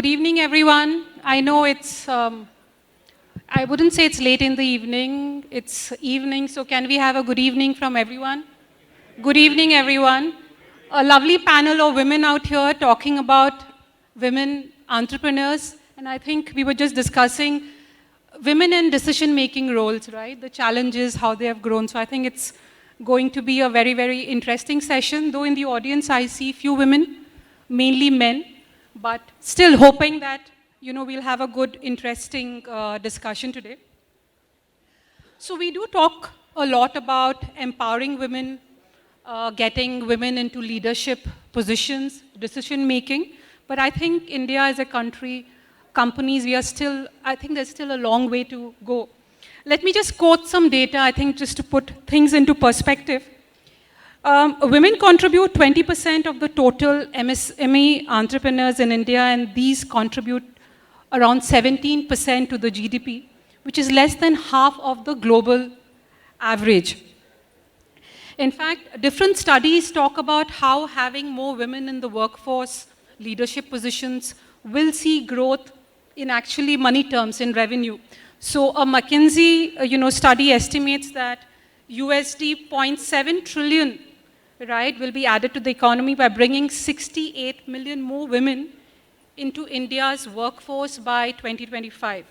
Good evening, everyone. I know I wouldn't say it's late in the evening, it's evening, so can we have a good evening from everyone? Good evening, everyone. A lovely panel of women out here talking about women entrepreneurs, and I think we were just discussing women in decision-making roles, right? The challenges, how they have grown. So I think it's going to be a very, very interesting session, though in the audience I see few women, mainly men, but still hoping that, we'll have a good, interesting discussion today. So we do talk a lot about empowering women, getting women into leadership positions, decision making. But I think India as a country, companies, I think there's still a long way to go. Let me just quote some data, I think, just to put things into perspective. Women contribute 20% of the total MSME entrepreneurs in India, and these contribute around 17% to the GDP, which is less than half of the global average. In fact, different studies talk about how having more women in the workforce, leadership positions, will see growth in actually money terms, in revenue. So a McKinsey study estimates that USD 0.7 trillion, right, will be added to the economy by bringing 68 million more women into India's workforce by 2025.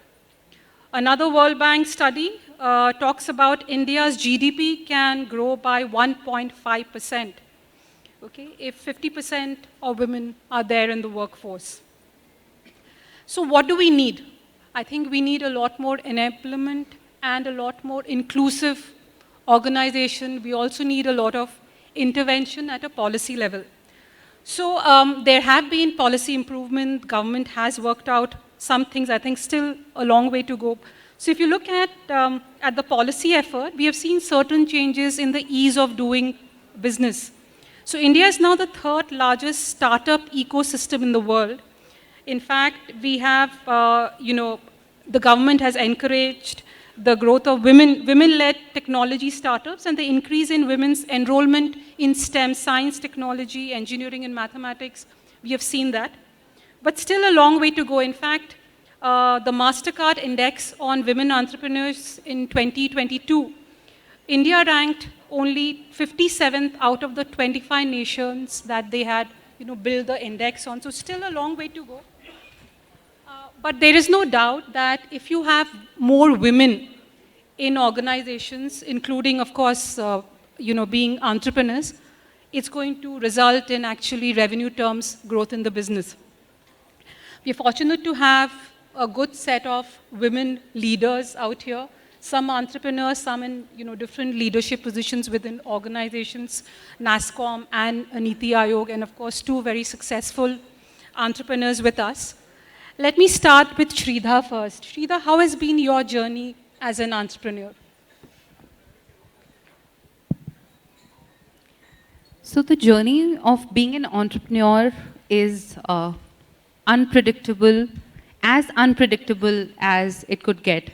Another World Bank study talks about India's GDP can grow by 1.5%, okay, if 50% of women are there in the workforce. So what do we need? I think we need a lot more enablement and a lot more inclusive organization. We also need a lot of intervention at a policy level. So there have been policy improvement. Government has worked out some things. I think still a long way to go. So if you look at the policy effort, we have seen certain changes in the ease of doing business. So India is now the third largest startup ecosystem in the world. In fact, we have, the government has encouraged the growth of women-led technology startups and the increase in women's enrollment in STEM, science, technology, engineering, and mathematics. We have seen that. But still a long way to go. In fact, the MasterCard Index on Women Entrepreneurs in 2022, India ranked only 57th out of the 25 nations that they had built the index on. So still a long way to go. But there is no doubt that if you have more women in organizations, including, of course, being entrepreneurs, it's going to result in actually revenue terms growth in the business. We're fortunate to have a good set of women leaders out here, some entrepreneurs, some in different leadership positions within organizations, Nasscom and NITI Aayog, and of course, two very successful entrepreneurs with us. Let me start with Shreedha first. Shreedha, how has been your journey as an entrepreneur? So the journey of being an entrepreneur is unpredictable as it could get.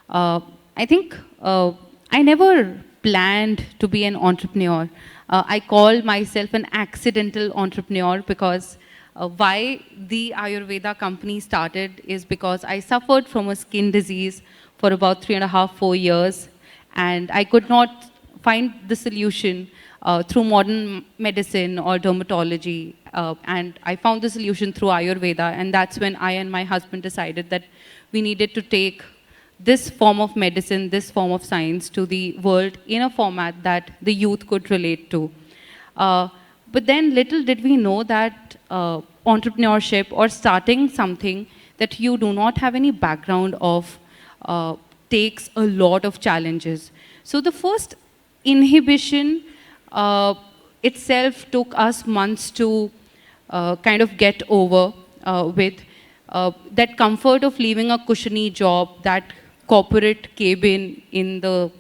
I think I never planned to be an entrepreneur. I call myself an accidental entrepreneur because why the Ayurveda company started is because I suffered from a skin disease for about 3.5, 4 years, and I could not find the solution through modern medicine or dermatology, and I found the solution through Ayurveda, and that's when I and my husband decided that we needed to take this form of medicine, this form of science to the world in a format that the youth could relate to. But then little did we know that entrepreneurship or starting something that you do not have any background of takes a lot of challenges. So the first inhibition itself took us months to kind of get over with that comfort of leaving a cushiony job, that corporate cabin in the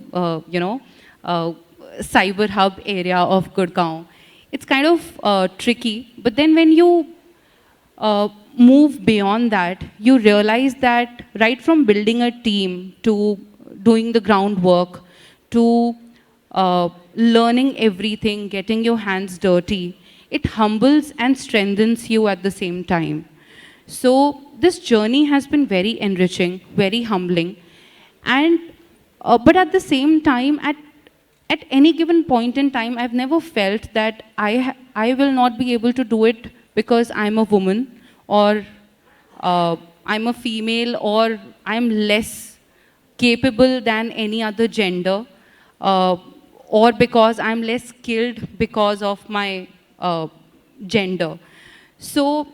cyber hub area of Gurgaon. It's kind of tricky, but then when you move beyond that, you realize that right from building a team to doing the groundwork to learning everything, getting your hands dirty, it humbles and strengthens you at the same time. So this journey has been very enriching, very humbling. And, but at the same time, at any given point in time, I've never felt that I will not be able to do it because I'm a woman, or I'm a female, or I'm less capable than any other gender, uh, or because I'm less skilled because of my gender. So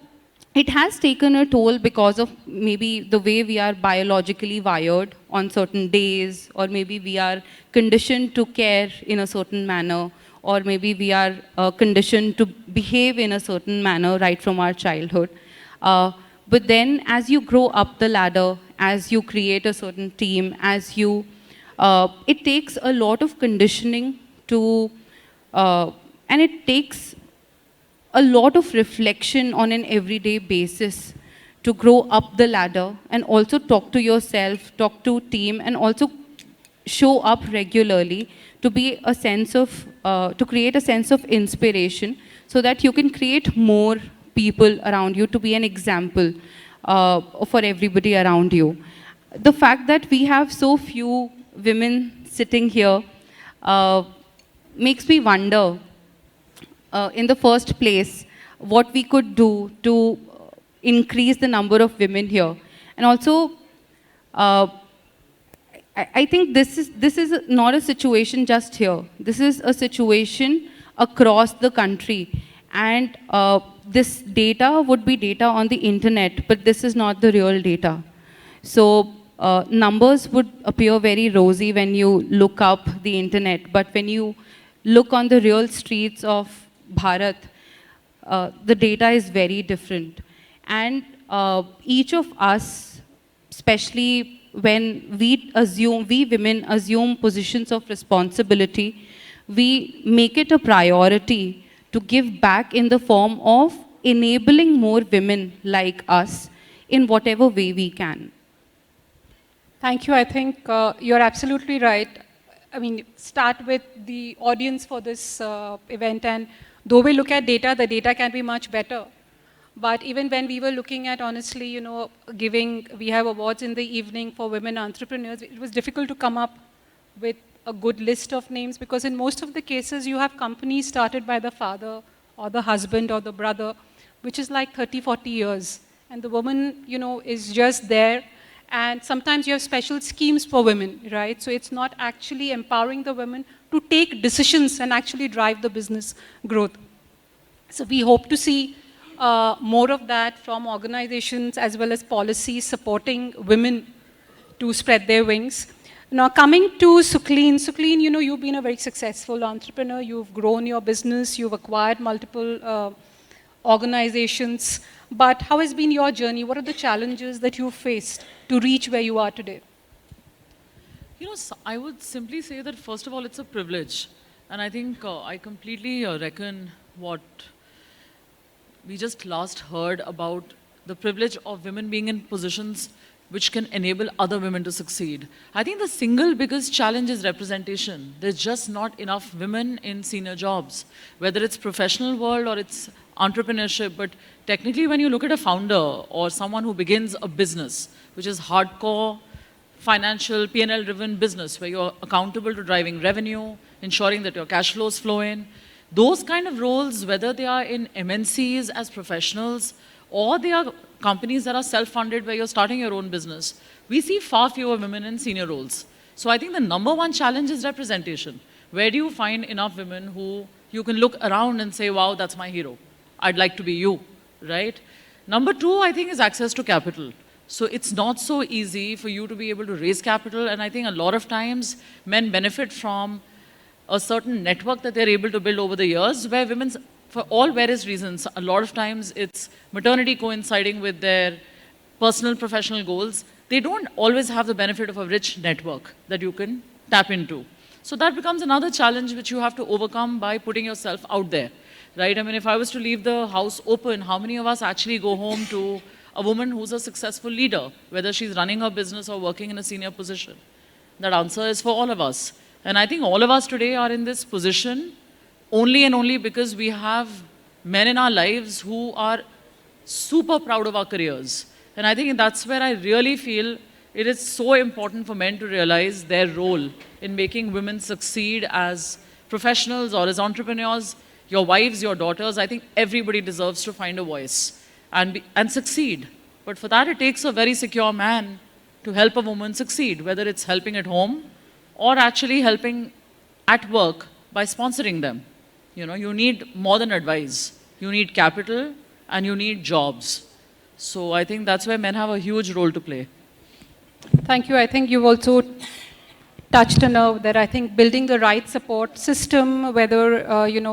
it has taken a toll because of maybe the way we are biologically wired on certain days, or maybe we are conditioned to care in a certain manner, or maybe we are conditioned to behave in a certain manner right from our childhood. But then as you grow up the ladder, as you create a certain team, it takes a lot of conditioning to, and it takes a lot of reflection on an everyday basis to grow up the ladder, and also talk to yourself, talk to team, and also show up regularly to be a sense of, to create a sense of inspiration so that you can create more people around you to be an example for everybody around you. The fact that we have so few women sitting here makes me wonder, in the first place, what we could do to increase the number of women here. And also, I think this is not a situation just here. This is a situation across the country. And this data would be data on the internet, but this is not the real data. So numbers would appear very rosy when you look up the internet, but when you look on the real streets of Bharat, the data is very different. And each of us, especially when we women assume positions of responsibility, we make it a priority to give back in the form of enabling more women like us in whatever way we can. Thank you. I think you're absolutely right. I mean, start with the audience for this event, and though we look at data, the data can be much better. But even when we were looking at, honestly, you know, we have awards in the evening for women entrepreneurs, it was difficult to come up with a good list of names, because in most of the cases, you have companies started by the father or the husband or the brother, which is like 30, 40 years. And the woman, you know, is just there. And sometimes you have special schemes for women, right? So it's not actually empowering the women to take decisions and actually drive the business growth. So we hope to see more of that from organizations as well as policies supporting women to spread their wings. Now coming to Sukhleen. Sukhleen, you know, you've been a very successful entrepreneur. You've grown your business. You've acquired multiple organizations. But how has been your journey? What are the challenges that you've faced to reach where you are today? You know, I would simply say that, first of all, it's a privilege. And I think I completely reckon what we just last heard about the privilege of women being in positions which can enable other women to succeed. I think the single biggest challenge is representation. There's just not enough women in senior jobs, whether it's professional world or it's entrepreneurship. But technically, when you look at a founder or someone who begins a business, which is hardcore, financial, P&L driven business, where you're accountable to driving revenue, ensuring that your cash flows flow in, those kind of roles, whether they are in MNCs as professionals, or they are companies that are self-funded where you're starting your own business, we see far fewer women in senior roles. So I think the number one challenge is representation. Where do you find enough women who you can look around and say, wow, that's my hero. I'd like to be you, right? Number two, I think, is access to capital. So it's not so easy for you to be able to raise capital. And I think a lot of times men benefit from a certain network that they're able to build over the years, where women, for all various reasons, a lot of times it's maternity coinciding with their personal professional goals. They don't always have the benefit of a rich network that you can tap into. So that becomes another challenge which you have to overcome by putting yourself out there, right? I mean, if I was to leave the house open, how many of us actually go home to a woman who's a successful leader, whether she's running her business or working in a senior position? That answer is for all of us. And I think all of us today are in this position only and only because we have men in our lives who are super proud of our careers. And I think that's where I really feel it is so important for men to realize their role in making women succeed as professionals or as entrepreneurs, your wives, your daughters. I think everybody deserves to find a voice and succeed. But for that, it takes a very secure man to help a woman succeed, whether it's helping at home or actually helping at work by sponsoring them. You know, you need more than advice. You need capital and you need jobs. So I think that's where men have a huge role to play. Thank you. I think you've also touched a nerve there. I think building the right support system, whether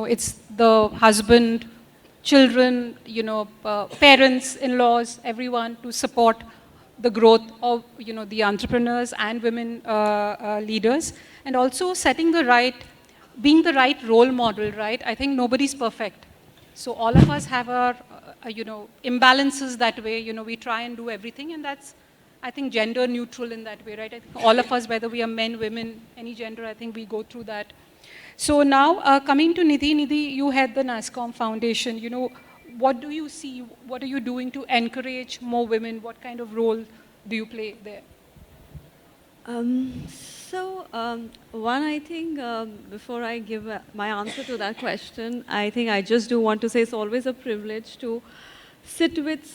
it's the husband, children, parents, in-laws, everyone to support the growth of the entrepreneurs and women leaders, and also being the right role model, right? I think nobody's perfect. So all of us have our imbalances that way. We try and do everything, and that's, I think, gender neutral in that way, right? I think all of us, whether we are men, women, any gender, I think we go through that. So now, coming to Nidhi. Nidhi, you head the Nasscom Foundation. What do you see? What are you doing to encourage more women? What kind of role do you play there? One, I think, before I give my answer to that question, I think I just do want to say it's always a privilege to sit with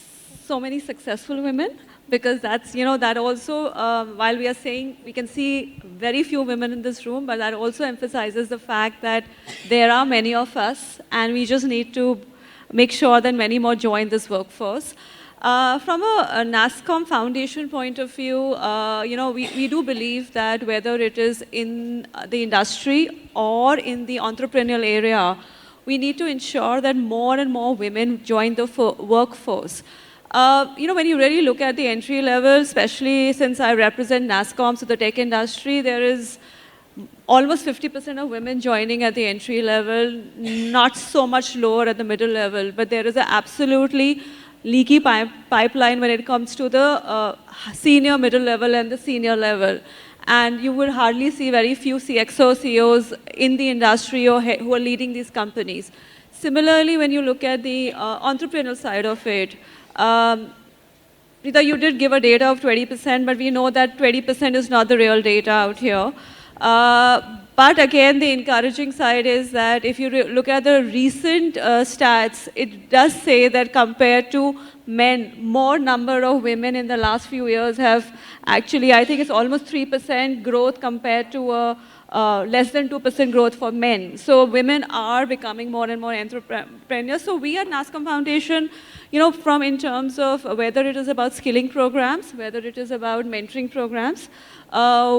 so many successful women, because that's, that also, while we are saying we can see very few women in this room, but that also emphasizes the fact that there are many of us, and we just need to make sure that many more join this workforce. From a Nasscom Foundation point of view, we do believe that whether it is in the industry or in the entrepreneurial area, we need to ensure that more and more women join the workforce. When you really look at the entry level, especially since I represent Nasscom, so the tech industry, there is almost 50% of women joining at the entry level, not so much lower at the middle level, but there is an absolutely leaky pipeline when it comes to the senior, middle level, and the senior level. And you will hardly see very few CXO CEOs in the industry or who are leading these companies. Similarly, when you look at the entrepreneurial side of it, Preeta, you did give a data of 20%, but we know that 20% is not the real data out here. But again, the encouraging side is that if you look at the recent stats, it does say that compared to men, more number of women in the last few years have actually, I think it's almost 3% growth compared to less than 2% growth for men. So women are becoming more and more entrepreneurs. So we at Nasscom Foundation, from in terms of whether it is about skilling programs, whether it is about mentoring programs,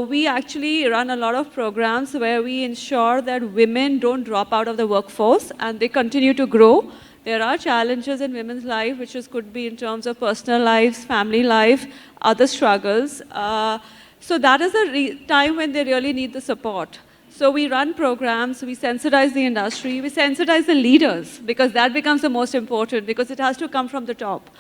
we actually run a lot of programs where we ensure that women don't drop out of the workforce and they continue to grow. There are challenges in women's life, which could be in terms of personal lives, family life, other struggles. So that is a time when they really need the support. So we run programs, we sensitize the industry, we sensitize the leaders, because that becomes the most important, because it has to come from the top.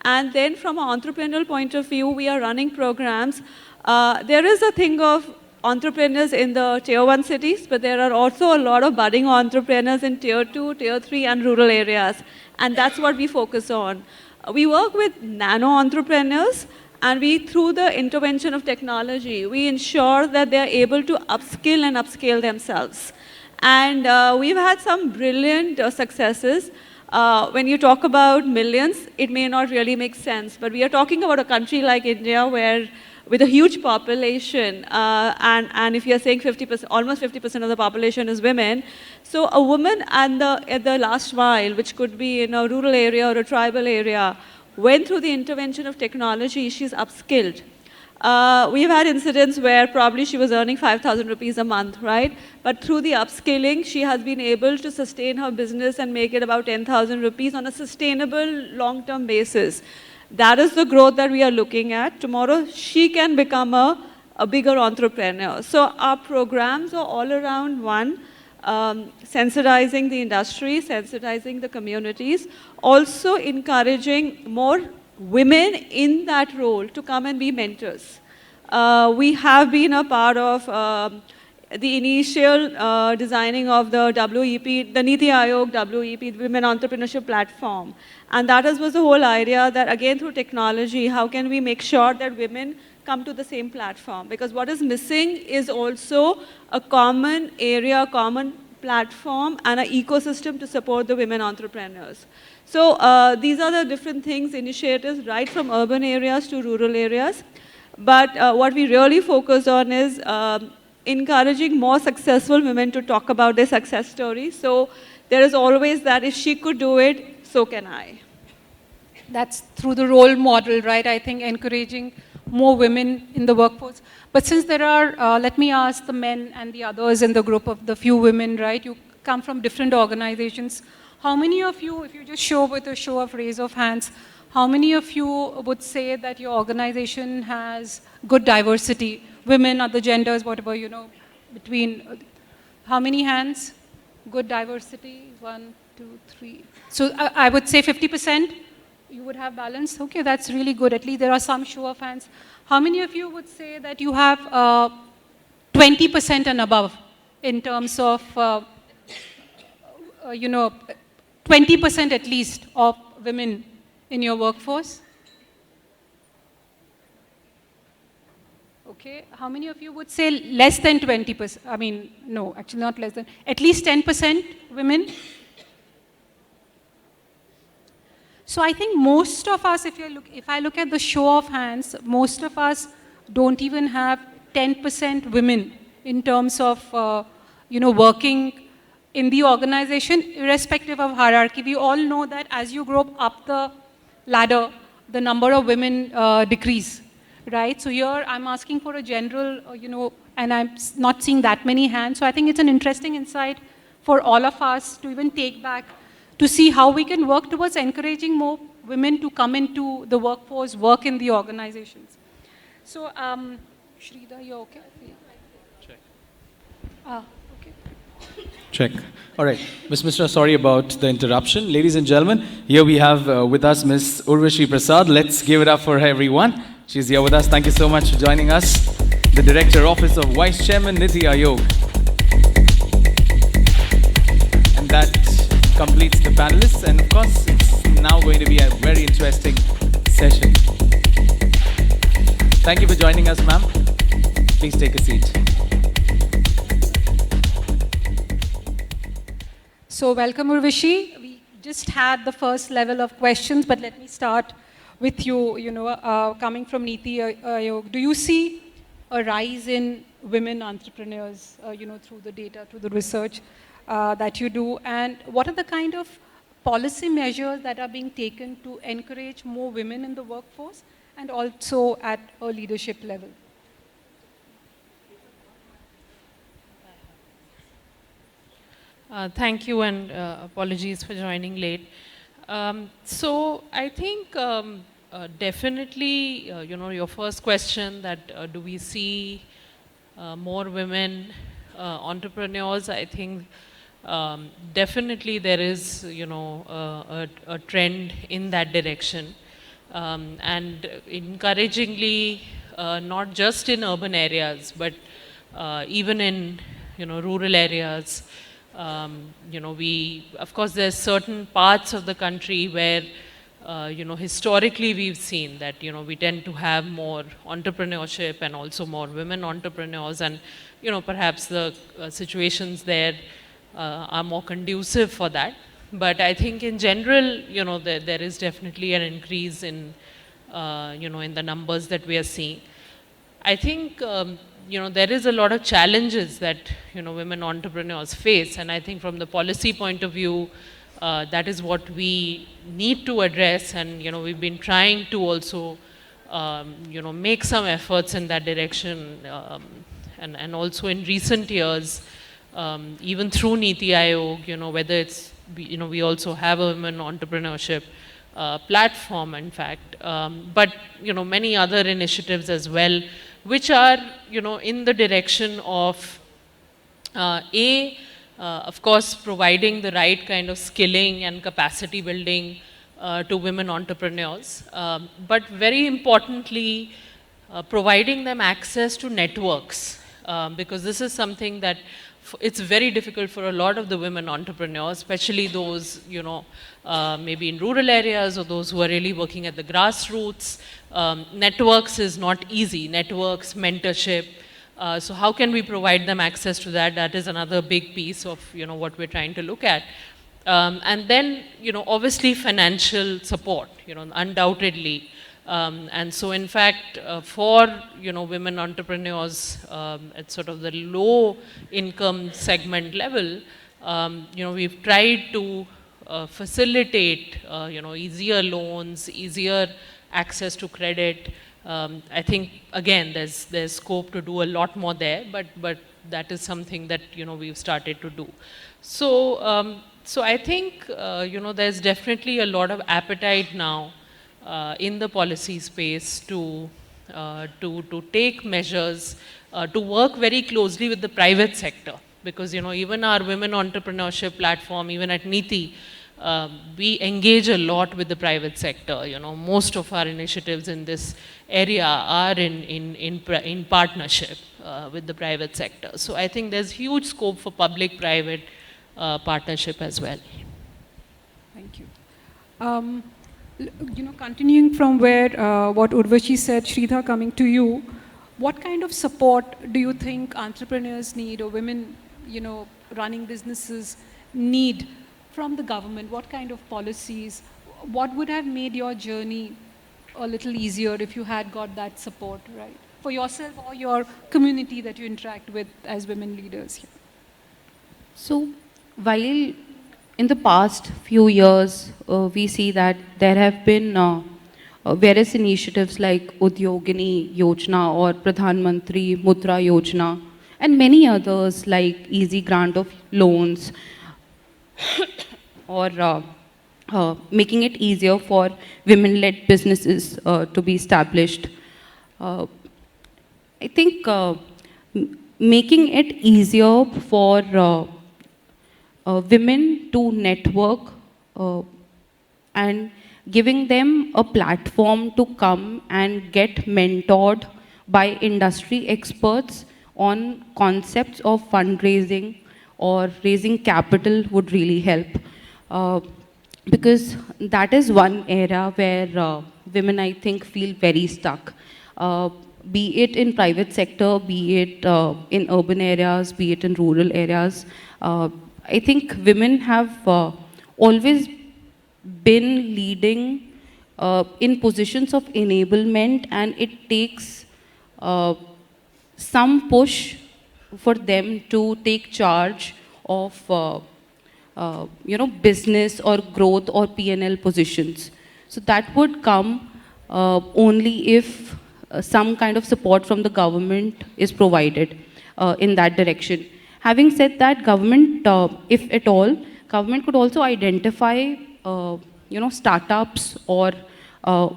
And then from an entrepreneurial point of view, we are running programs. There is a thing of entrepreneurs in the tier 1 cities, but there are also a lot of budding entrepreneurs in tier 2, tier 3, and rural areas. And that's what we focus on. We work with nano entrepreneurs, and through the intervention of technology, we ensure that they're able to upskill and upscale themselves. And we've had some brilliant successes. When you talk about millions, it may not really make sense, but we are talking about a country like India with a huge population, and if you're saying 50%, almost 50% of the population is women, so a woman at the last mile, which could be in a rural area or a tribal area, when through the intervention of technology, she's upskilled. We've had incidents where probably she was earning 5,000 rupees a month, right? But through the upskilling, she has been able to sustain her business and make it about 10,000 rupees on a sustainable long-term basis. That is the growth that we are looking at. Tomorrow, she can become a bigger entrepreneur. So our programs are all around one, sensitizing the industry, sensitizing the communities, also encouraging more women in that role to come and be mentors. We have been a part of the initial designing of the WEP, the NITI Aayog WEP, Women Entrepreneurship Platform. And that was the whole idea that, again, through technology, how can we make sure that women come to the same platform? Because what is missing is also a common area, common platform, and an ecosystem to support the women entrepreneurs. So these are the different things, initiatives, right from urban areas to rural areas. But what we really focus on is encouraging more successful women to talk about their success stories. So there is always that if she could do it, so can I. That's through the role model, right? I think encouraging more women in the workforce. But since there are, let me ask the men and the others in the group of the few women, right? You come from different organizations. How many of you, if you just show with a show of raise of hands, how many of you would say that your organization has good diversity? Women, other genders, whatever, you know, between, how many hands? Good diversity? 1, 2, 3. So I would say 50%. You would have balance? Okay, that's really good. At least there are some show of hands. How many of you would say that you have 20% and above in terms of, you know, 20% at least of women in your workforce? Okay, how many of you would say less than 20%? I mean, no, actually not less than, at least 10% women? So I think most of us, if I look at the show of hands, most of us don't even have 10% women in terms of, you know, working in the organization, irrespective of hierarchy. We all know that as you grow up the ladder, the number of women decrease, right? So here I'm asking for a general, you know, and I'm not seeing that many hands. So I think it's an interesting insight for all of us to even take back to see how we can work towards encouraging more women to come into the workforce, work in the organizations. So, Shreedha, you're okay? Check. Okay. Check. All right. Ms. Misra, sorry about the interruption. Ladies and gentlemen, here we have with us Ms. Urvashi Prasad. Let's give it up for her, everyone. She's here with us. Thank you so much for joining us. The Director, Office of Vice Chairman, NITI Aayog. And that completes the panelists, and of course it's now going to be a very interesting session. Thank you for joining us, ma'am. Please take a seat. So welcome, Urvashi. We just had the first level of questions, but let me start with you, you know, coming from NITI Aayog. Do you see a rise in women entrepreneurs, you know, through the data, through the research that you do? And what are the kind of policy measures that are being taken to encourage more women in the workforce and also at a leadership level? Thank you, and apologies for joining late. So I think definitely, you know, your first question that do we see more women entrepreneurs? I think definitely there is, you know, a trend in that direction, and encouragingly, not just in urban areas, but even in, you know, rural areas. You know, of course, there's certain parts of the country where, you know, historically we've seen that, you know, we tend to have more entrepreneurship and also more women entrepreneurs, and, you know, perhaps the situations there are more conducive for that. But I think in general, you know, there is definitely an increase in, you know, in the numbers that we are seeing. I think, you know, there is a lot of challenges that, you know, women entrepreneurs face, and I think from the policy point of view, that is what we need to address, and, you know, we've been trying to also, you know, make some efforts in that direction, and also in recent years, even through NITI Aayog, you know, whether it's, you know, we also have a women entrepreneurship platform, in fact, but, you know, many other initiatives as well, which are, you know, in the direction of, of course, providing the right kind of skilling and capacity building to women entrepreneurs, but very importantly, providing them access to networks, because this is something that it's very difficult for a lot of the women entrepreneurs, especially those, you know, maybe in rural areas or those who are really working at the grassroots. Networks is not easy, networks, mentorship. So how can we provide them access to that? That is another big piece of, you know, what we're trying to look at. And then, you know, obviously financial support, you know, undoubtedly. And so in fact, for, you know, women entrepreneurs at sort of the low income segment level, you know, we've tried to facilitate, you know, easier loans, easier access to credit. I think, again, there's scope to do a lot more there, but that is something that, you know, we've started to do. So, so I think, you know, there's definitely a lot of appetite now in the policy space to take measures, to work very closely with the private sector. Because, you know, even our women entrepreneurship platform, even at NITI, we engage a lot with the private sector. You know, most of our initiatives in this area are in partnership with the private sector. So I think there's huge scope for public-private partnership as well. Thank you. You know, continuing from where what Urvashi said, Shreedha, coming to you, what kind of support do you think entrepreneurs need, or women, you know, running businesses need from the government? What kind of policies? What would have made your journey a little easier if you had got that support, right? For yourself or your community that you interact with as women leaders here. So, while in the past few years, we see that there have been various initiatives like Udyogini Yojana or Pradhan Mantri Mudra Yojana, and many others like easy grant of loans, or making it easier for women-led businesses to be established. I think making it easier for women to network and giving them a platform to come and get mentored by industry experts on concepts of fundraising or raising capital would really help. Because that is one area where women, I think, feel very stuck. Be it in private sector, be it in urban areas, be it in rural areas. I think women have always been leading in positions of enablement, and it takes some push for them to take charge of you know, business or growth or P&L positions. So that would come only if some kind of support from the government is provided in that direction. Having said that, government, if at all, government could also identify you know, startups or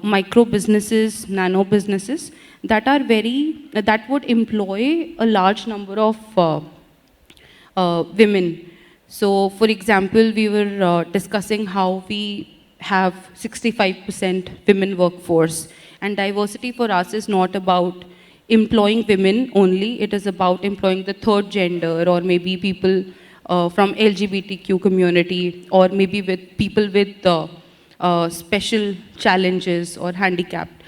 micro businesses, nano businesses that are that would employ a large number of women. So, for example, we were discussing how we have 65% women workforce, and diversity for us is not about employing women only, it is about employing the third gender, or maybe people from LGBTQ community, or maybe with people with special challenges or handicapped,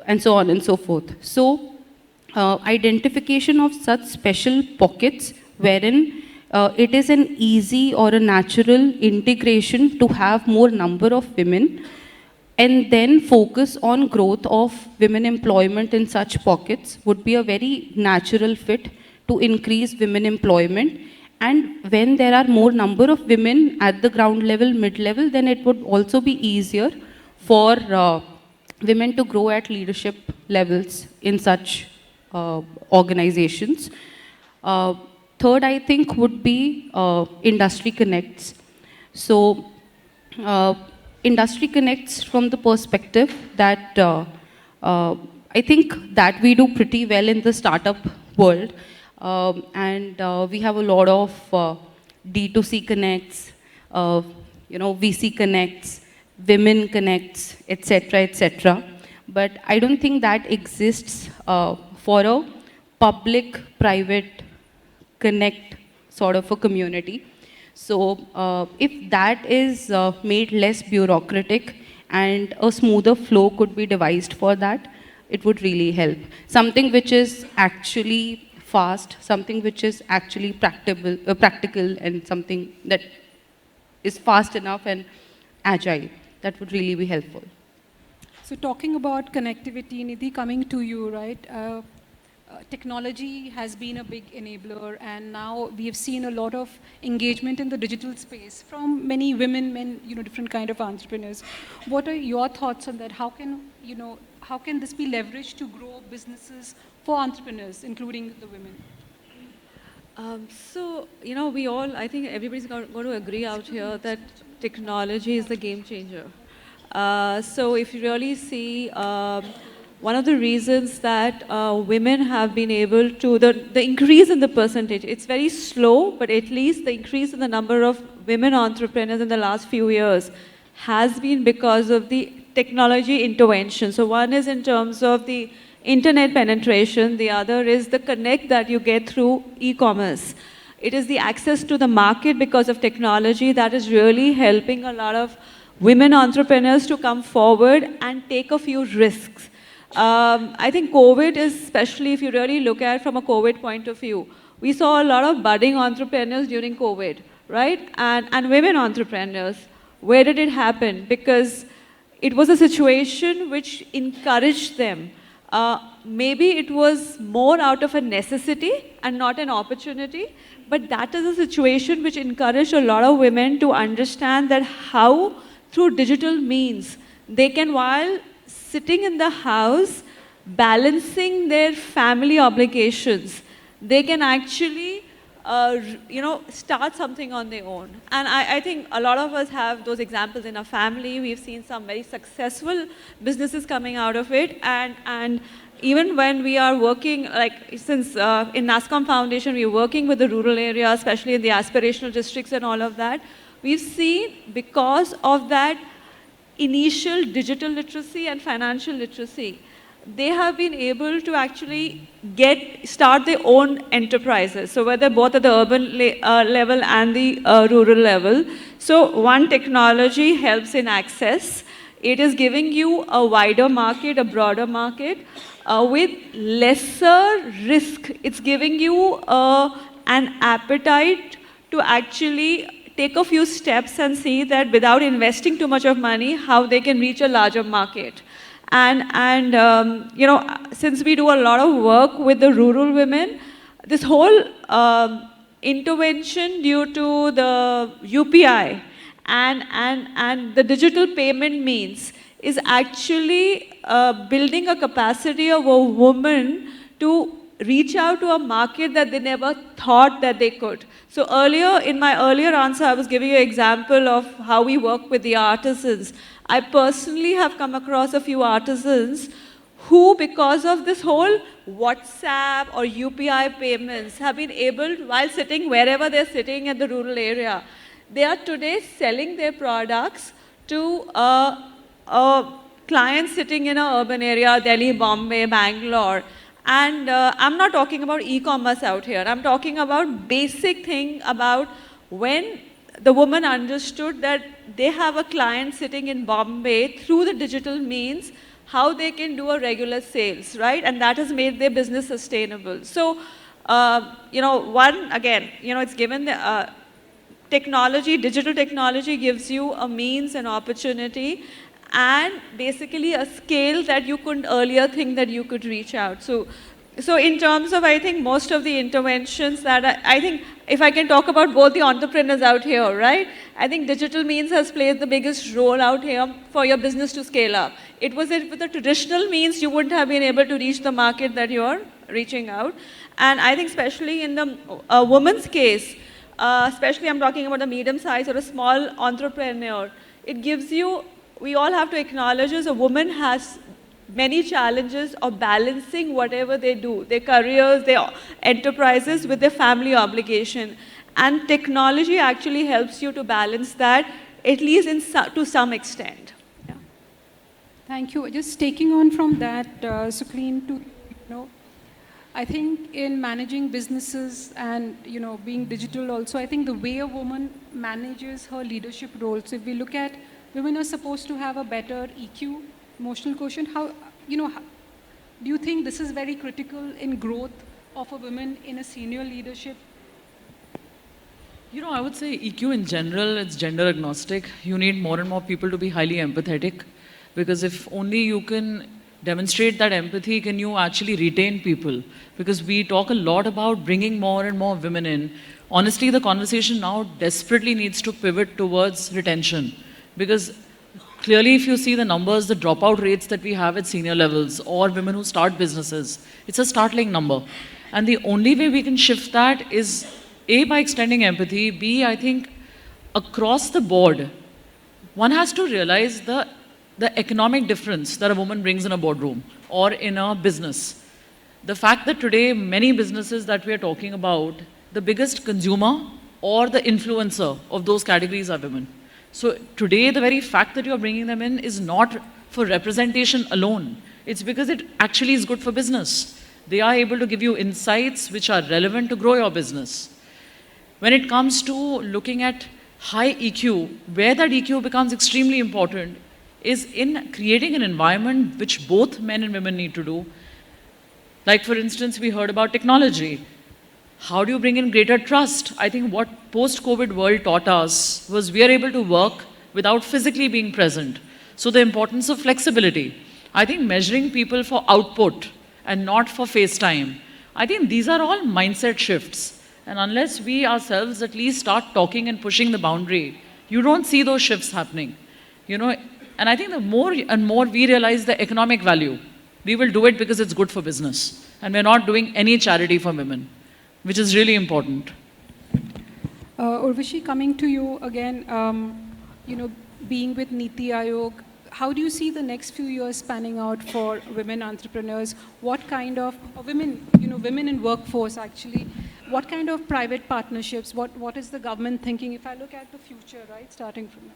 and so on and so forth. So, identification of such special pockets wherein it is an easy or a natural integration to have more number of women, and then focus on growth of women employment in such pockets would be a very natural fit to increase women employment. And when there are more number of women at the ground level, mid-level, then it would also be easier for women to grow at leadership levels in such organizations. Third, I think, would be industry connects. So, industry connects from the perspective that I think that we do pretty well in the startup world. And we have a lot of D2C connects, you know, VC connects, women connects, etc., etc. But I don't think that exists for a public-private connect sort of a community. So if that is made less bureaucratic and a smoother flow could be devised for that, it would really help. Something which is actually fast, something which is actually practical and something that is fast enough and agile. That would really be helpful. So talking about connectivity, Nidhi, coming to you, right? Technology has been a big enabler, and now we have seen a lot of engagement in the digital space from many women, men, different kind of entrepreneurs. What are your thoughts on that? How can this be leveraged to grow businesses for entrepreneurs, including the women? I think everybody's going to agree out here that technology is the game changer. So if you really see, one of the reasons that women have been able to, the increase in the percentage, it's very slow, but at least the increase in the number of women entrepreneurs in the last few years has been because of the technology intervention. So one is in terms of the internet penetration, the other is the connect that you get through e-commerce. It is the access to the market because of technology that is really helping a lot of women entrepreneurs to come forward and take a few risks. I think COVID is, especially if you really look at it from a COVID point of view, we saw a lot of budding entrepreneurs during COVID, right? And women entrepreneurs. Where did it happen? Because it was a situation which encouraged them. Maybe it was more out of a necessity and not an opportunity, but that is a situation which encouraged a lot of women to understand that how, through digital means, they can, while sitting in the house, balancing their family obligations, they can actually, start something on their own. And I think a lot of us have those examples in our family. We've seen some very successful businesses coming out of it. And even when we are working, since in Nasscom Foundation, we're working with the rural area, especially in the aspirational districts and all of that, we've seen, because of that initial digital literacy and financial literacy, they have been able to actually start their own enterprises. So whether both at the urban level and the rural level. So one, technology helps in access. It is giving you a wider market, a broader market, with lesser risk. It's giving you an appetite to actually take a few steps and see that without investing too much of money, how they can reach a larger market. And since we do a lot of work with the rural women, this whole intervention due to the UPI and the digital payment means is actually building a capacity of a woman to reach out to a market that they never thought that they could. So earlier, in my earlier answer, I was giving you an example of how we work with the artisans. I personally have come across a few artisans who, because of this whole WhatsApp or UPI payments, have been able, while sitting wherever they're sitting at the rural area, they are today selling their products to clients sitting in an urban area, Delhi, Bombay, Bangalore. And I'm not talking about e-commerce out here. I'm talking about basic thing about when the woman understood that they have a client sitting in Bombay through the digital means, how they can do a regular sales, right? And that has made their business sustainable. So, it's given the technology, digital technology gives you a means and opportunity and basically a scale that you couldn't earlier think that you could reach out. So in terms of, I think, most of the interventions that I think, if I can talk about both the entrepreneurs out here, right? I think digital means has played the biggest role out here for your business to scale up. It was with the traditional means, you wouldn't have been able to reach the market that you're reaching out. And I think especially in the woman's case, especially I'm talking about a medium-sized or a small entrepreneur, it gives you, we all have to acknowledge as a woman has many challenges of balancing whatever they do, their careers, their enterprises with their family obligation. And technology actually helps you to balance that, at least to some extent. Yeah. Thank you. Just taking on from that, Sukhleen, to, I think in managing businesses and being digital also, I think the way a woman manages her leadership roles. So if we look at women are supposed to have a better EQ, emotional quotient. Do you think this is very critical in growth of a woman in a senior leadership? I would say EQ in general, it's gender agnostic. You need more and more people to be highly empathetic, because if only you can demonstrate that empathy, can you actually retain people? Because we talk a lot about bringing more and more women in. Honestly, the conversation now desperately needs to pivot towards retention, because clearly if you see the numbers, the dropout rates that we have at senior levels or women who start businesses, it's a startling number. And the only way we can shift that is A, by extending empathy, B, I think across the board, one has to realize the economic difference that a woman brings in a boardroom or in a business. The fact that today many businesses that we are talking about, the biggest consumer or the influencer of those categories are women. So today the very fact that you are bringing them in is not for representation alone. It's because it actually is good for business. They are able to give you insights which are relevant to grow your business. When it comes to looking at high EQ, where that EQ becomes extremely important is in creating an environment which both men and women need to do. Like for instance, we heard about technology. How do you bring in greater trust? I think what post-COVID world taught us was we are able to work without physically being present. So the importance of flexibility. I think measuring people for output and not for face time. I think these are all mindset shifts. And unless we ourselves at least start talking and pushing the boundary, you don't see those shifts happening. And I think the more and more we realize the economic value, we will do it because it's good for business. And we're not doing any charity for women, which is really important. Urvashi, coming to you again, being with NITI Aayog, how do you see the next few years panning out for women entrepreneurs? What kind of women, women in workforce actually, what kind of private partnerships, what is the government thinking if I look at the future, right, starting from now?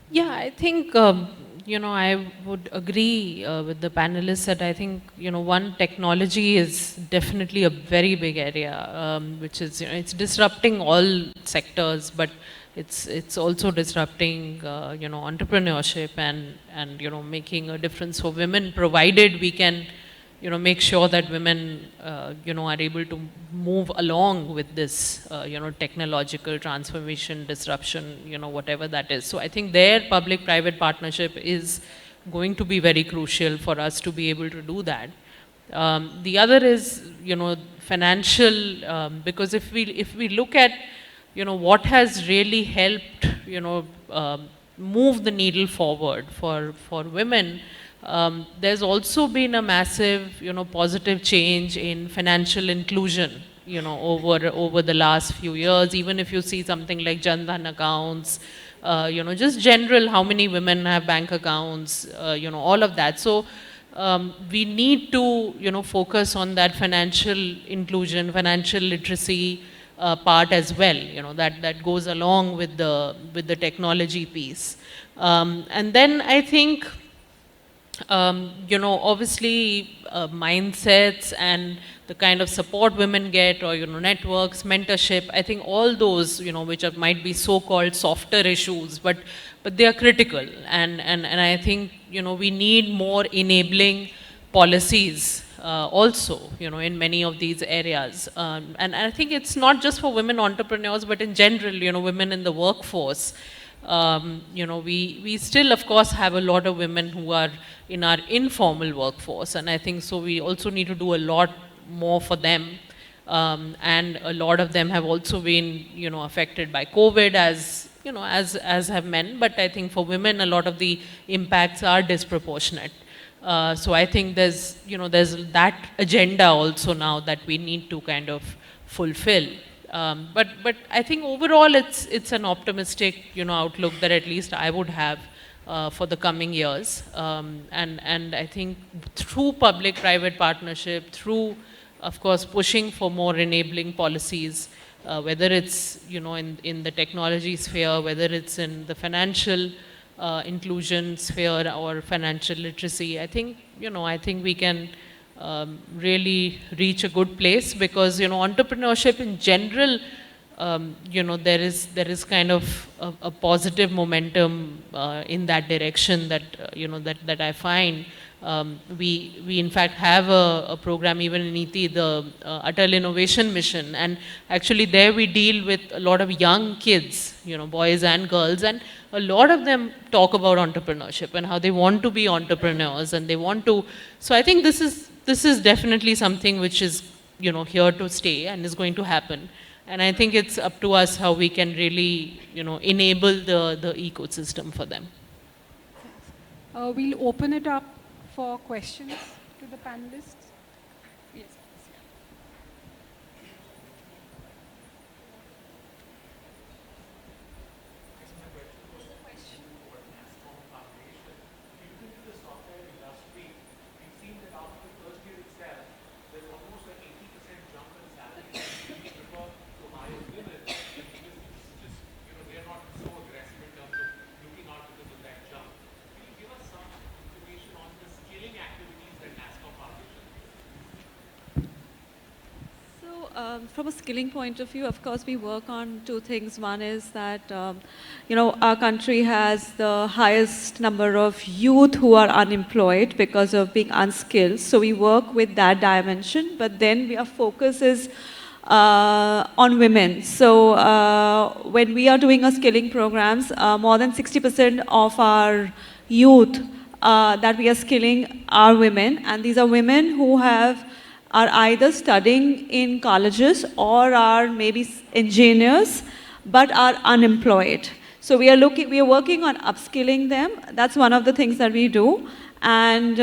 Yeah, I think, I would agree with the panelists that I think, one, technology is definitely a very big area, which is, it's disrupting all sectors, but it's also disrupting, entrepreneurship and making a difference for women, provided we can, make sure that women, are able to move along with this, technological transformation, disruption, whatever that is. So I think their public-private partnership is going to be very crucial for us to be able to do that. The other is, financial, because if we look at, what has really helped, move the needle forward for women, there's also been a massive, positive change in financial inclusion, over the last few years. Even if you see something like Jan Dhan accounts, just general, how many women have bank accounts, all of that. So we need to, focus on that financial inclusion, financial literacy part as well. That goes along with the technology piece. And then I think, obviously mindsets and the kind of support women get, or networks, mentorship, I think all those, which might be so-called softer issues, but they are critical. And I think, we need more enabling policies also, in many of these areas. And I think it's not just for women entrepreneurs, but in general, women in the workforce. We still, of course, have a lot of women who are in our informal workforce, and I think so we also need to do a lot more for them. And a lot of them have also been, affected by COVID as have men, but I think for women, a lot of the impacts are disproportionate. So I think there's that agenda also now that we need to kind of fulfill. But I think overall it's an optimistic outlook that at least I would have for the coming years. And I think through public-private partnership, through of course pushing for more enabling policies, whether it's in the technology sphere, whether it's in the financial inclusion sphere or financial literacy, I think we can really reach a good place, because entrepreneurship in general, there is kind of a positive momentum in that direction that that I find. We in fact have a program even in NITI, the Atal Innovation Mission, and actually there we deal with a lot of young kids, boys and girls, and a lot of them talk about entrepreneurship and how they want to be entrepreneurs and they want to. So I think this is definitely something which is here to stay and is going to happen. And I think it's up to us how we can really enable the ecosystem for them. We'll open it up for questions to the panelists. Yes. From a skilling point of view, of course, we work on two things. One is that, our country has the highest number of youth who are unemployed because of being unskilled. So we work with that dimension, but then our focus is on women. So when we are doing our skilling programs, more than 60% of our youth that we are skilling are women, and these are women who are either studying in colleges or are maybe engineers, but are unemployed. So we are working on upskilling them. That's one of the things that we do. And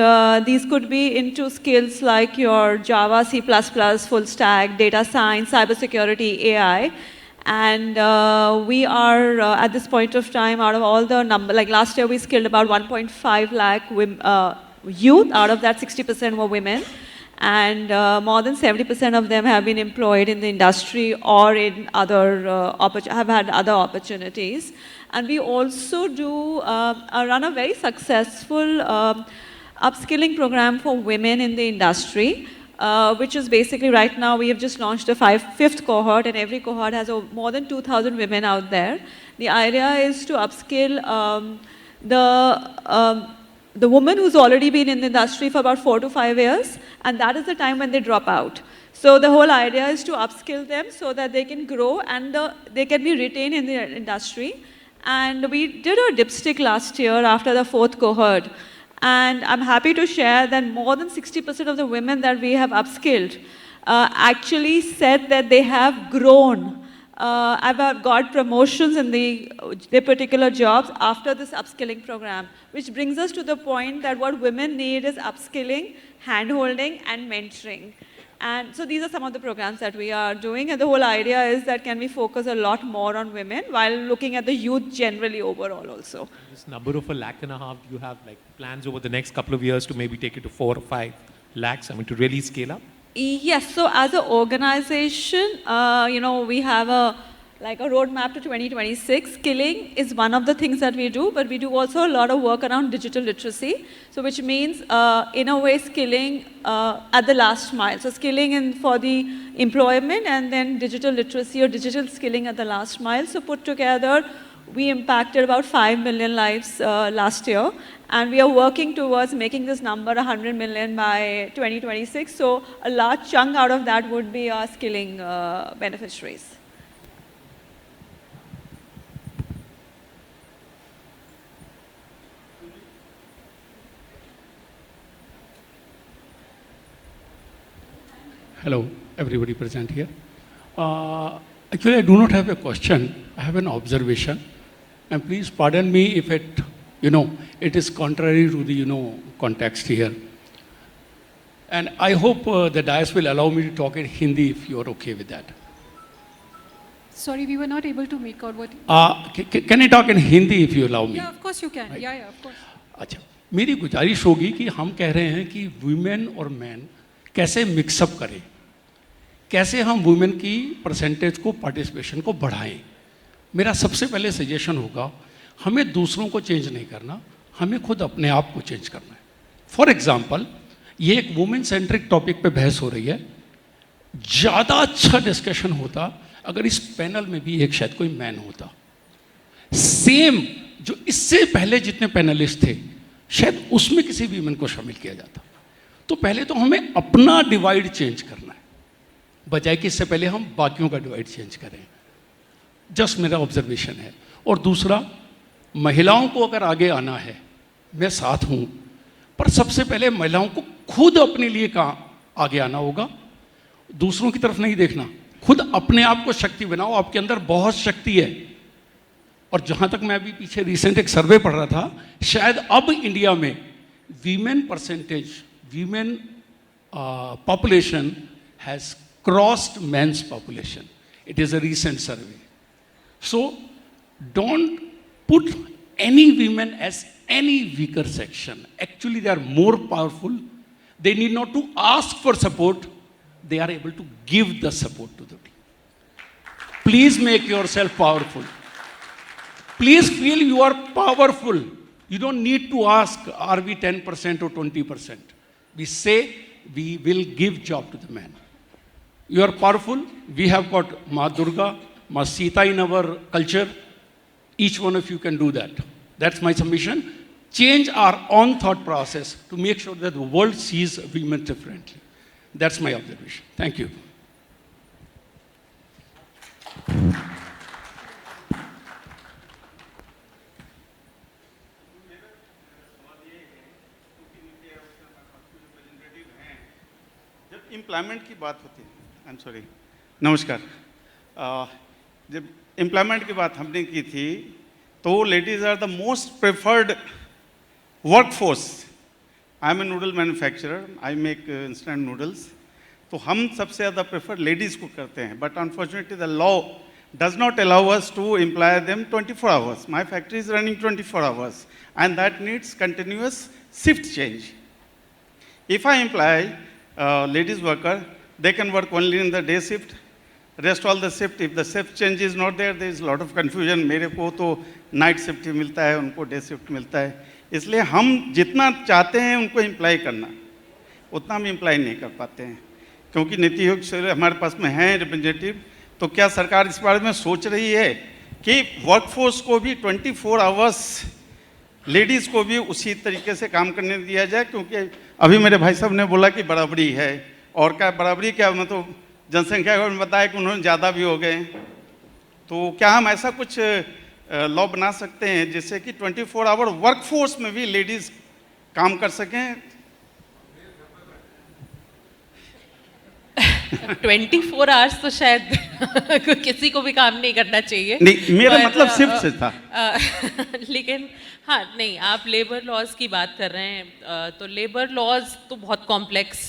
these could be into skills like your Java, C++, full stack, data science, cybersecurity, AI. And we are, at this point of time, out of all the number, like last year we skilled about 1.5 lakh youth. Out of that, 60% were women. And more than 70% of them have been employed in the industry or in have had other opportunities. And we also run a very successful upskilling program for women in the industry, which is basically right now we have just launched a fifth cohort, and every cohort has more than 2,000 women out there. The idea is to upskill the woman who's already been in the industry for about 4 to 5 years, and that is the time when they drop out. So the whole idea is to upskill them so that they can grow and they can be retained in the industry. And we did a dipstick last year after the 4th cohort. And I'm happy to share that more than 60% of the women that we have upskilled actually said that they have grown. I've got promotions in their particular jobs after this upskilling program, which brings us to the point that what women need is upskilling, hand-holding, and mentoring. And so these are some of the programs that we are doing, and the whole idea is that can we focus a lot more on women while looking at the youth generally overall also. This number of 1.5 lakh, do you have like plans over the next couple of years to maybe take it to 4 or 5 lakhs, to really scale up? Yes, so as an organization, we have a roadmap to 2026. Skilling is one of the things that we do, but we do also a lot of work around digital literacy. So which means, in a way, skilling at the last mile. So skilling for the employment and then digital literacy or digital skilling at the last mile. So put together, we impacted about 5 million lives last year. And we are working towards making this number 100 million by 2026. So a large chunk out of that would be our skilling beneficiaries. Hello, everybody present here. Actually, I do not have a question. I have an observation. And please pardon me if it is contrary to the, context here. And I hope the dais will allow me to talk in Hindi if you are okay with that. Sorry, we were not able to make out what... Can I talk in Hindi if you allow me? Yeah, of course you can. Right. Yeah, of course. अच्छा, मेरी गुजारिश होगी कि हम कह रहे हैं कि वुमेन और मैन कैसे मिक्सअप करें, कैसे हम वुमेन की परसेंटेज को, पार्टिसिपेशन को बढ़ाएं. मेरा सबसे पहले सजेशन होगा, हमें दूसरों को चेंज नहीं करना, हमें खुद अपने आप को चेंज करना है. फॉर एग्जाम्पल, ये एक वुमेन सेंट्रिक टॉपिक पे बहस हो रही है। ज़्यादा अच्छा डिस्कशन होता अगर इस पैनल में भी एक शायद कोई मैन होता। सेम जो इससे पहले जितने पैनलिस्ट थे शायद उसमें किसी वीमेन को शामिल किया जाता। तो पहले तो हमें अपना डिवाइड चेंज करना है, बजाय कि इससे पहले हम बाकियों का डिवाइड चेंज करें। जस्ट मेरा ऑब्जर्वेशन है। और दूसरा, महिलाओं को अगर आगे आना है, मैं साथ हूं, पर सबसे पहले महिलाओं को खुद अपने लिए कहाँ आगे आना होगा, दूसरों की तरफ नहीं देखना। खुद अपने आप को शक्ति बनाओ, आपके अंदर बहुत शक्ति है। और जहां तक मैं अभी पीछे रिसेंट एक सर्वे पढ़ रहा था, शायद अब इंडिया में women percentage, women population has crossed men's population. It is a recent survey. So don't put any women as any weaker section. Actually, they are more powerful. They need not to ask for support. They are able to give the support to the team. Please make yourself powerful. Please feel you are powerful. You don't need to ask, are we 10% or 20%? We say we will give job to the man. You are powerful. We have got Ma Durga, Ma Sita in our culture. Each one of you can do that. That's my submission. Change our own thought process to make sure that the world sees women differently. That's my observation. Thank you. Employment की बात होती है, I am sorry, नमस्कार। जब employment की बात हमने की थी तो ladies are the most preferred work force. I am a noodle manufacturer, I make instant noodles. तो हम सबसे ज़्यादा प्रेफर लेडीज़ को करते हैं, but unfortunately the law does not allow us to employ them 24 hours. My factory is running 24 hours and that needs continuous shift change. If I employ ladies worker, they can work only in the day shift, rest all the shift. If the shift change is not there, there is a lot of confusion. मेरे को तो night shift ही मिलता है, उनको day shift मिलता है। इसलिए हम जितना चाहते हैं उनको employ करना, उतना हम employ नहीं कर पाते हैं, क्योंकि नीति आयोग से हमारे पास में है रिप्रेजेंटेटिव। तो क्या सरकार इस बारे में सोच रही है कि वर्कफोर्स को भी 24 आवर्स लेडीज़ को भी उसी तरीके से काम करने दिया जाए? क्योंकि अभी मेरे भाई साहब ने बोला कि बराबरी है, और क्या बराबरी, क्या मतलब जनसंख्या में बताया कि उन्होंने ज़्यादा भी हो गए। तो क्या हम ऐसा कुछ लॉ बना सकते हैं जिससे कि 24 आवर वर्कफोर्स में भी लेडीज़ काम कर सकें? 24 आवर्स तो शायद किसी को भी काम नहीं करना चाहिए। नहीं, मेरा मतलब शिफ्ट से था। लेकिन हाँ, नहीं, आप लेबर लॉज की बात कर रहे हैं, तो लेबर लॉज तो बहुत कॉम्प्लेक्स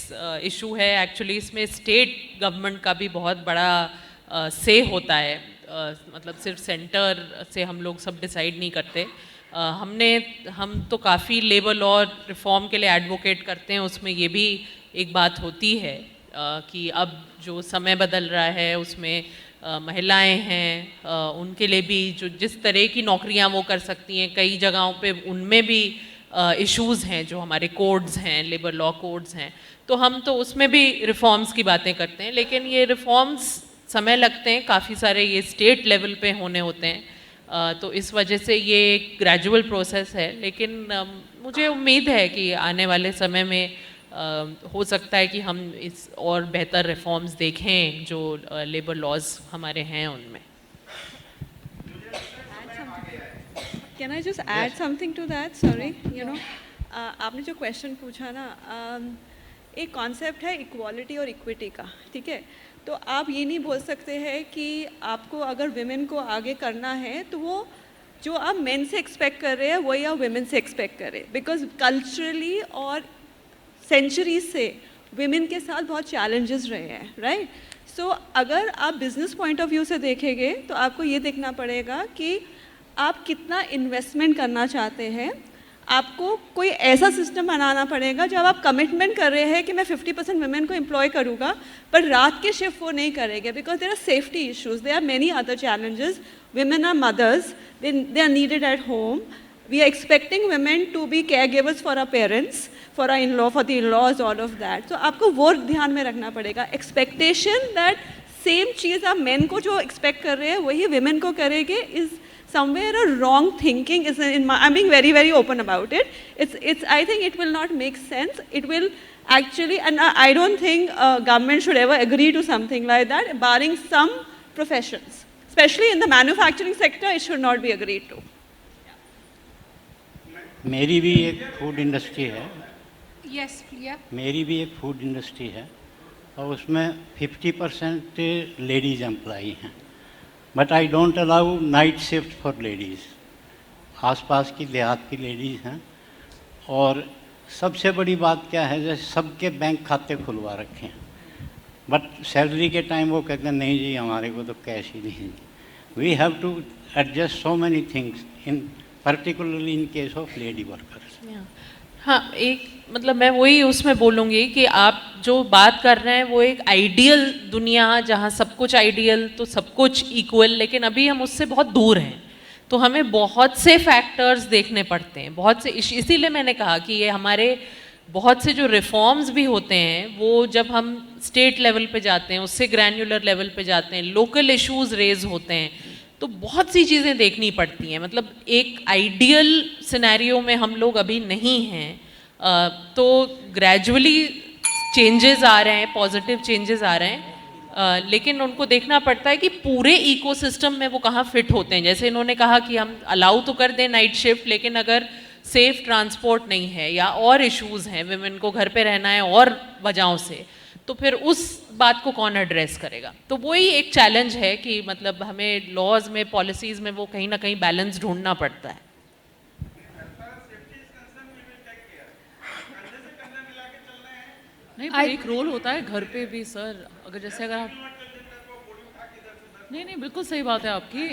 इशू है एक्चुअली। इसमें स्टेट गवर्नमेंट का भी बहुत बड़ा से होता है, मतलब सिर्फ सेंटर से हम लोग सब डिसाइड नहीं करते। हम तो काफ़ी लेबर लॉ रिफॉर्म के लिए एडवोकेट करते हैं, उसमें ये भी एक बात होती है कि अब जो समय बदल रहा है उसमें महिलाएं हैं, उनके लिए भी जो जिस तरह की नौकरियां वो कर सकती हैं, कई जगहों पे उनमें भी इश्यूज़ हैं, जो हमारे कोड्स हैं, लेबर लॉ कोड्स हैं। तो हम तो उसमें भी रिफॉर्म्स की बातें करते हैं, लेकिन ये रिफॉर्म्स समय लगते हैं, काफ़ी सारे ये स्टेट लेवल पे होने होते हैं। तो इस वजह से ये एक ग्रेजुअल प्रोसेस है, लेकिन मुझे उम्मीद है कि आने वाले समय में हो सकता है कि हम इस और बेहतर रिफॉर्म्स देखें जो लेबर लॉज हमारे हैं उनमें। Can I just add something to that? Sorry, you know, आपने जो क्वेश्चन पूछा ना, एक कॉन्सेप्ट है इक्वालिटी और इक्विटी का, ठीक है? तो आप ये नहीं बोल सकते हैं कि आपको अगर विमेन को आगे करना है तो वो जो आप मेन से एक्सपेक्ट कर रहे हैं वही आप विमेन से एक्सपेक्ट करें, बिकॉज कल्चरली और सेंचुरीज से विमेन के साथ बहुत चैलेंजेस रहे हैं, राइट? सो अगर आप बिजनेस पॉइंट ऑफ व्यू से देखेंगे तो आपको ये देखना पड़ेगा कि आप कितना इन्वेस्टमेंट करना चाहते हैं। आपको कोई ऐसा सिस्टम बनाना पड़ेगा जब आप कमिटमेंट कर रहे हैं कि मैं 50% वुमेन को एम्प्लॉय करूँगा, पर रात के शिफ्ट वो नहीं करेंगे, because there are safety issues, there are many other challenges. Women are mothers, they are needed at home, We are expecting women to be caregivers for our parents, for our in-law, for the in-laws, all of that. So आपको वो ध्यान में रखना पड़ेगा. Expectation that same चीज़ आप men को जो expect कर रहे हैं वही women को करेंगे is somewhere a wrong thinking. Is in my, I'm being very, very open about it. I think it will not make sense. It will actually, and I don't think government should ever agree to something like that, barring some professions. Especially in the manufacturing sector, it should not be agreed to. मेरी भी एक food industry है. Yes, yeah. मेरी भी एक food industry है और उसमें 50% लेडीज़ एम्प्लॉई हैं. But I don't allow night shift for ladies. आसपास की देहात की लेडीज़ हैं. और सबसे बड़ी बात क्या है, जैसे सबके बैंक खाते खुलवा रखे हैं, बट सैलरी के टाइम वो कहते हैं नहीं जी हमारे को तो कैश ही नहीं. We have to adjust so many things in particularly in case of lady workers. हाँ, एक मतलब मैं वही उसमें बोलूँगी कि आप जो बात कर रहे हैं वो एक आइडियल दुनिया जहाँ सब कुछ आइडियल तो सब कुछ इक्वल, लेकिन अभी हम उससे बहुत दूर हैं. तो हमें बहुत से फैक्टर्स देखने पड़ते हैं, बहुत से. इसीलिए मैंने कहा कि ये हमारे बहुत से जो रिफॉर्म्स भी होते हैं वो जब हम स्टेट लेवल पे जाते हैं, उससे ग्रैन्युलर लेवल पे जाते हैं, लोकल इश्यूज रेज होते हैं, तो बहुत सी चीज़ें देखनी पड़ती हैं. मतलब एक आइडियल सिनेरियो में हम लोग अभी नहीं हैं. तो ग्रेजुअली चेंजेस आ रहे हैं, पॉजिटिव चेंजेस आ रहे हैं, लेकिन उनको देखना पड़ता है कि पूरे इकोसिस्टम में वो कहाँ फिट होते हैं. जैसे इन्होंने कहा कि हम अलाउ तो कर दें नाइट शिफ्ट, लेकिन अगर सेफ ट्रांसपोर्ट नहीं है या और इश्यूज़ हैं, विमेन को घर पे रहना है और वजहों से, तो फिर उस बात को कौन एड्रेस करेगा. तो वही एक चैलेंज है कि मतलब हमें लॉज में, पॉलिसीज़ में वो कहीं ना कहीं बैलेंस ढूंढना पड़ता है. नहीं, पर एक रोल होता है घर पे भी सर. अगर जैसे अगर आप नहीं बिल्कुल सही बात है आपकी,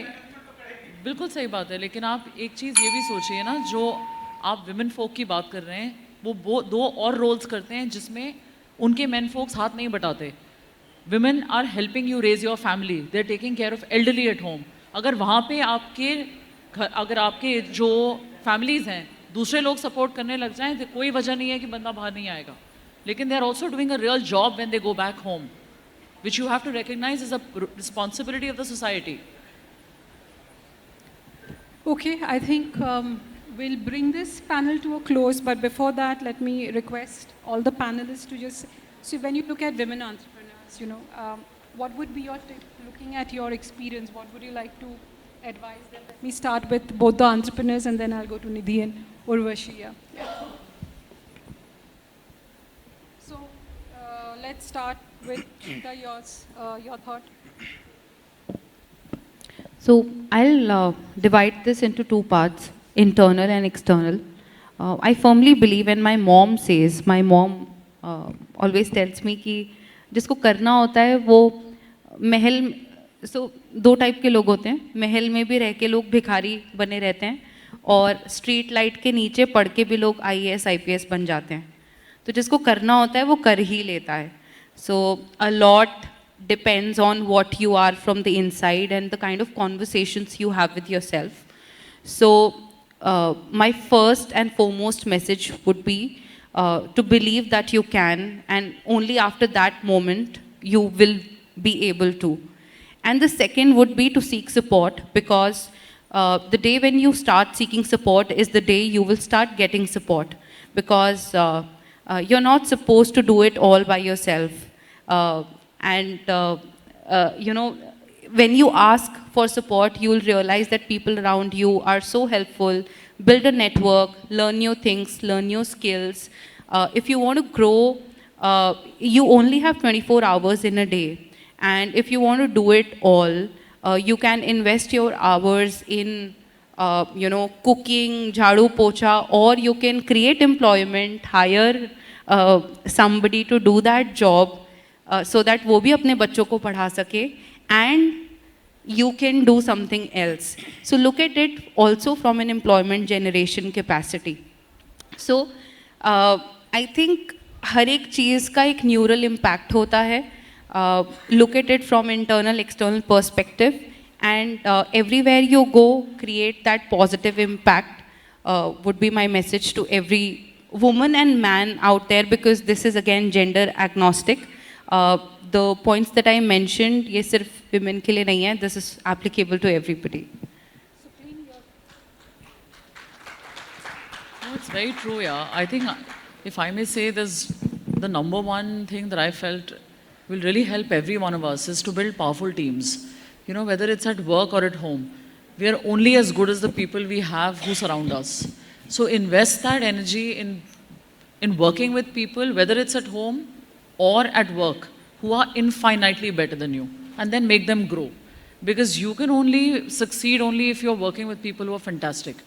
बिल्कुल सही बात है. लेकिन आप एक चीज़ ये भी सोचिए ना, जो आप विमेन फोक की बात कर रहे हैं वो दो और रोल्स करते हैं जिसमें उनके मेन फोक्स हाथ नहीं बटाते. Women are helping you raise your family, they are taking care of elderly at home. अगर वहाँ पे अगर आपके जो फैमिलीज़ हैं दूसरे लोग सपोर्ट करने लग जाएं तो कोई वजह नहीं है कि बंदा बाहर नहीं आएगा. लेकिन they are also doing a real job when they go back home, which you have to recognize as a responsibility of the society. Okay, I think we'll bring this panel to a close, but before that, let me request all the panelists to just, so when you look at women entrepreneurs, you know, what would be your tip, looking at your experience, what would you like to advise them? Let me start with both the entrepreneurs and then I'll go to Nidhi and Urvashi. Yeah. So let's start with Shreedha, your thought. So I'll divide this into two parts, internal and external. I firmly believe, and my mom says, my mom always tells me कि जिसको करना होता है वो महल, दो type के लोग होते हैं. महल में भी रह के लोग भिखारी बने रहते हैं और स्ट्रीट लाइट के नीचे पढ़ के भी लोग IAS IPS बन जाते हैं. तो जिसको करना होता है वो कर ही लेता है. So a lot depends on what you are from the inside and the kind of conversations you have with yourself. So my first and foremost message would be to believe that you can, and only after that moment you will be able to. And the second would be to seek support, because the day when you start seeking support is the day you will start getting support, because you're not supposed to do it all by yourself. You know, when you ask for support, you will realize that people around you are so helpful. Build a network, learn new things, learn new skills. If you want to grow, you only have 24 hours in a day. And if you want to do it all, you can invest your hours in, you know, cooking, jhadu pocha, or you can create employment, hire somebody to do that job. So that वो भी अपने बच्चों को पढ़ा सके, and you can do something else. So look at it also from an employment generation capacity. So I think हर एक चीज़ का एक न्यूरल इम्पैक्ट होता है. Look at it from internal external perspective, and everywhere you go create that positive impact. would be my message to every woman and man out there, because this is again gender agnostic. The points that I mentioned, ये सिर्फ women के लिए नहीं है, this is applicable to everybody. No, it's very true, yeah. I think, if I may say, there's the number one thing that I felt will really help every one of us is to build powerful teams. You know, whether it's at work or at home, we are only as good as the people we have who surround us. So invest that energy in working with people, whether it's at home or at work, who are infinitely better than you, and then make them grow. Because you can only succeed only if you're working with people who are fantastic.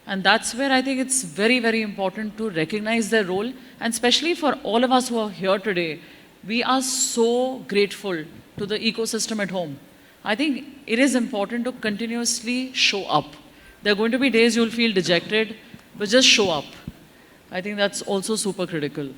And that's where I think it's very, very important to recognize their role. And especially for all of us who are here today, we are so grateful to the ecosystem at home. I think it is important to continuously show up. There are going to be days you'll feel dejected, but just show up. I think that's also super critical.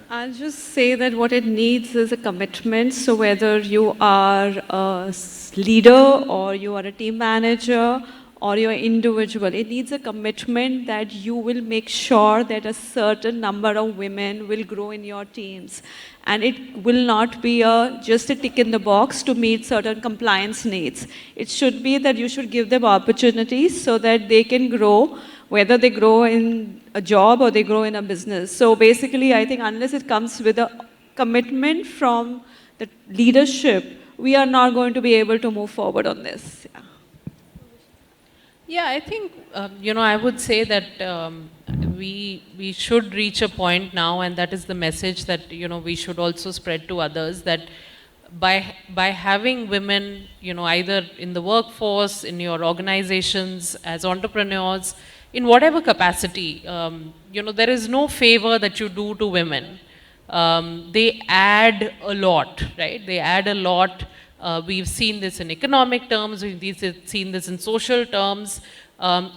I'll just say that what it needs is a commitment. So whether you are a leader or you are a team manager or you're individual, it needs a commitment that you will make sure that a certain number of women will grow in your teams. And it will not be just a tick in the box to meet certain compliance needs. It should be that you should give them opportunities so that they can grow, whether they grow in a job or they grow in a business. So basically, I think unless it comes with a commitment from the leadership, we are not going to be able to move forward on this. Yeah. Yeah, I think, I would say that we should reach a point now, and that is the message that, we should also spread to others, that by having women, either in the workforce, in your organizations, as entrepreneurs, in whatever capacity, there is no favor that you do to women. They add a lot, right? They add a lot. We've seen this in economic terms, we've seen this in social terms.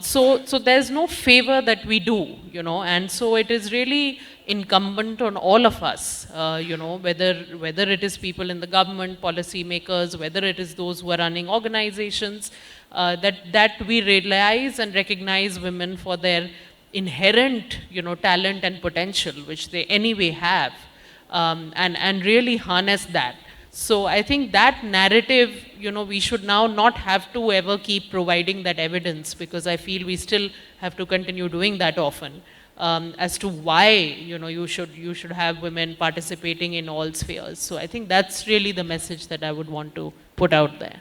So there's no favor that we do, and so it is really incumbent on all of us, whether it is people in the government, policy makers, whether it is those who are running organizations, that we realize and recognize women for their inherent, talent and potential, which they anyway have, and really harness that. So I think that narrative, we should now not have to ever keep providing that evidence, because I feel we still have to continue doing that often, as to why, you should have women participating in all spheres. So I think that's really the message that I would want to put out there.